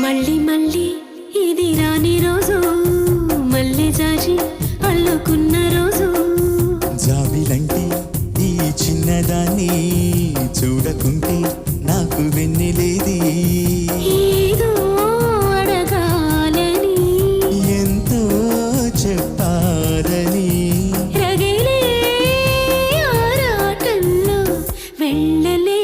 మళ్ళీ మళ్ళీ ఇది రాని రోజు, మళ్ళీ జాజి అల్లుకున్న రోజు. జాబిలంటే ఈ చిన్నదాన్ని చూడకుంటే నాకు వెన్నెలేది. ఏదో అడగాలని, ఎంతో చెప్పాలని, రగిలే ఆరాటంలో వెళ్ళలే